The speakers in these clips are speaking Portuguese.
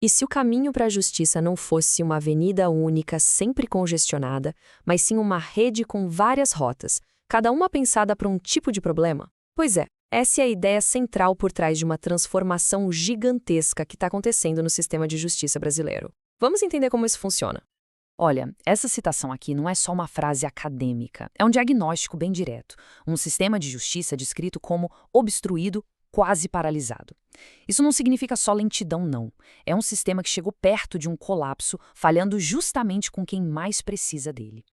E se o caminho para a justiça não fosse uma avenida única, sempre congestionada, mas sim uma rede com várias rotas, cada uma pensada para um tipo de problema? Pois é, essa é a ideia central por trás de uma transformação gigantesca que está acontecendo no sistema de justiça brasileiro. Vamos entender como isso funciona. Olha, essa citação aqui não é só uma frase acadêmica, é um diagnóstico bem direto. Um sistema de justiça descrito como obstruído, quase paralisado. Isso não significa só lentidão, não. É um sistema que chegou perto de um colapso, falhando justamente com quem mais precisa dele.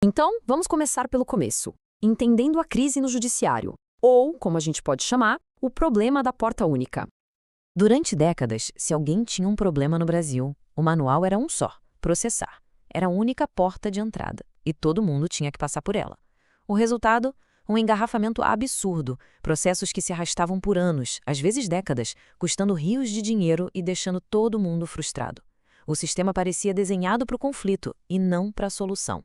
Então, vamos começar pelo começo, entendendo a crise no judiciário, ou, como a gente pode chamar, o problema da porta única. Durante décadas, se alguém tinha um problema no Brasil, o manual era um só: processar. Era a única porta de entrada, e todo mundo tinha que passar por ela. O resultado? Um engarrafamento absurdo, processos que se arrastavam por anos, às vezes décadas, custando rios de dinheiro e deixando todo mundo frustrado. O sistema parecia desenhado para o conflito e não para a solução.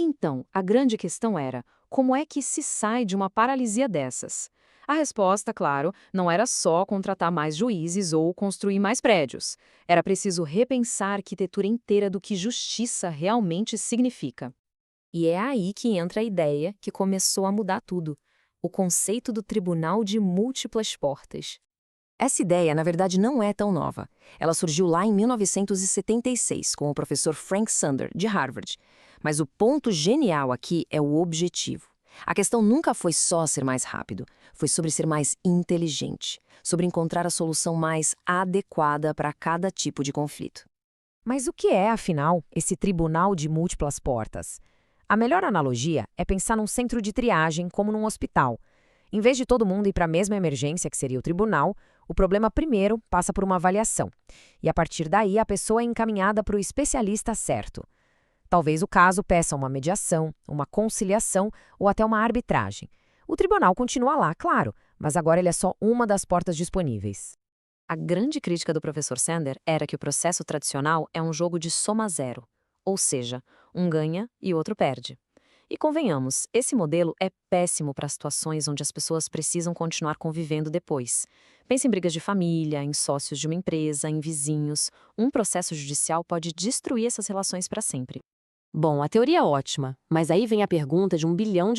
Então, a grande questão era, como é que se sai de uma paralisia dessas? A resposta, claro, não era só contratar mais juízes ou construir mais prédios. Era preciso repensar a arquitetura inteira do que justiça realmente significa. E é aí que entra a ideia que começou a mudar tudo: o conceito do tribunal de múltiplas portas. Essa ideia, na verdade, não é tão nova. Ela surgiu lá em 1976, com o professor Frank Sander, de Harvard. Mas o ponto genial aqui é o objetivo. A questão nunca foi só ser mais rápido, foi sobre ser mais inteligente, sobre encontrar a solução mais adequada para cada tipo de conflito. Mas o que é, afinal, esse tribunal de múltiplas portas? A melhor analogia é pensar num centro de triagem como num hospital. Em vez de todo mundo ir para a mesma emergência, que seria o tribunal, o problema primeiro passa por uma avaliação. E a partir daí a pessoa é encaminhada para o especialista certo. Talvez o caso peça uma mediação, uma conciliação ou até uma arbitragem. O tribunal continua lá, claro, mas agora ele é só uma das portas disponíveis. A grande crítica do professor Sander era que o processo tradicional é um jogo de soma zero, ou seja, um ganha e o outro perde. E convenhamos, esse modelo é péssimo para situações onde as pessoas precisam continuar convivendo depois. Pense em brigas de família, em sócios de uma empresa, em vizinhos. Um processo judicial pode destruir essas relações para sempre. Bom, a teoria é ótima, mas aí vem a pergunta de US$ 1 bilhão.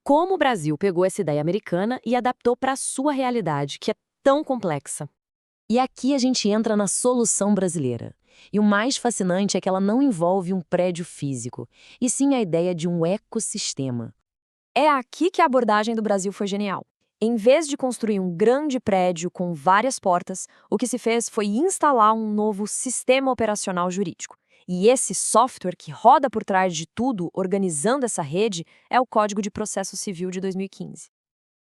Como o Brasil pegou essa ideia americana e adaptou para a sua realidade, que é tão complexa? E aqui a gente entra na solução brasileira. E o mais fascinante é que ela não envolve um prédio físico, e sim a ideia de um ecossistema. É aqui que a abordagem do Brasil foi genial. Em vez de construir um grande prédio com várias portas, o que se fez foi instalar um novo sistema operacional jurídico. E esse software que roda por trás de tudo, organizando essa rede, é o Código de Processo Civil de 2015.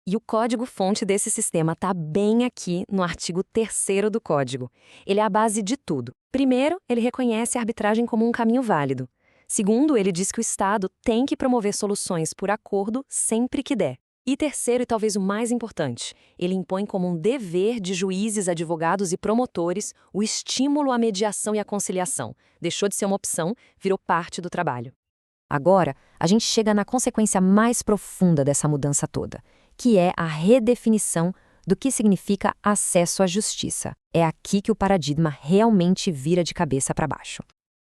E o código-fonte desse sistema está bem aqui no artigo 3º do código. Ele é a base de tudo. Primeiro, ele reconhece a arbitragem como um caminho válido. Segundo, ele diz que o Estado tem que promover soluções por acordo sempre que der. E terceiro, e talvez o mais importante, ele impõe como um dever de juízes, advogados e promotores o estímulo à mediação e à conciliação. Deixou de ser uma opção, virou parte do trabalho. Agora, a gente chega na consequência mais profunda dessa mudança toda, que é a redefinição do que significa acesso à justiça. É aqui que o paradigma realmente vira de cabeça para baixo.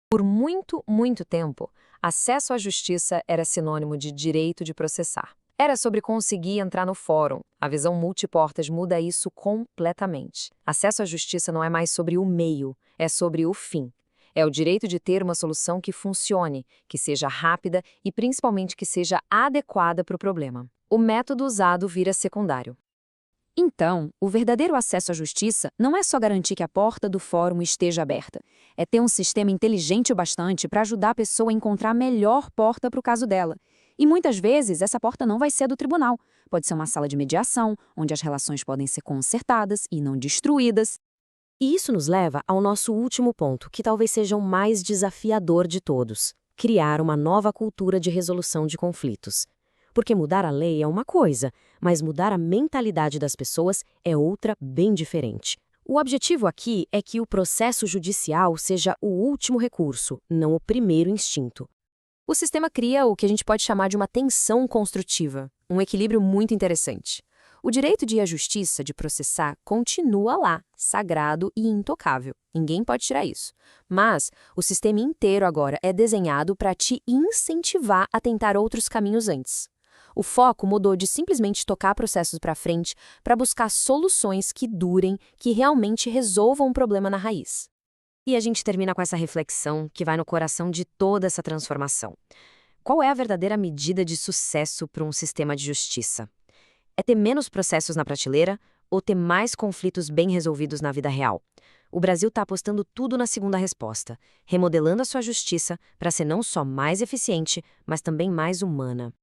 Por muito, muito tempo, acesso à justiça era sinônimo de direito de processar. Era sobre conseguir entrar no fórum. A visão multiportas muda isso completamente. Acesso à justiça não é mais sobre o meio, é sobre o fim. É o direito de ter uma solução que funcione, que seja rápida e principalmente que seja adequada para o problema. O método usado vira secundário. Então, o verdadeiro acesso à justiça não é só garantir que a porta do fórum esteja aberta. É ter um sistema inteligente o bastante para ajudar a pessoa a encontrar a melhor porta para o caso dela. E muitas vezes essa porta não vai ser do tribunal. Pode ser uma sala de mediação, onde as relações podem ser consertadas e não destruídas. E isso nos leva ao nosso último ponto, que talvez seja o mais desafiador de todos: criar uma nova cultura de resolução de conflitos. Porque mudar a lei é uma coisa, mas mudar a mentalidade das pessoas é outra bem diferente. O objetivo aqui é que o processo judicial seja o último recurso, não o primeiro instinto. O sistema cria o que a gente pode chamar de uma tensão construtiva, um equilíbrio muito interessante. O direito de ir à justiça, de processar, continua lá, sagrado e intocável. Ninguém pode tirar isso. Mas o sistema inteiro agora é desenhado para te incentivar a tentar outros caminhos antes. O foco mudou de simplesmente tocar processos para frente para buscar soluções que durem, que realmente resolvam o problema na raiz. E a gente termina com essa reflexão que vai no coração de toda essa transformação. Qual é a verdadeira medida de sucesso para um sistema de justiça? É ter menos processos na prateleira ou ter mais conflitos bem resolvidos na vida real? O Brasil está apostando tudo na segunda resposta, remodelando a sua justiça para ser não só mais eficiente, mas também mais humana.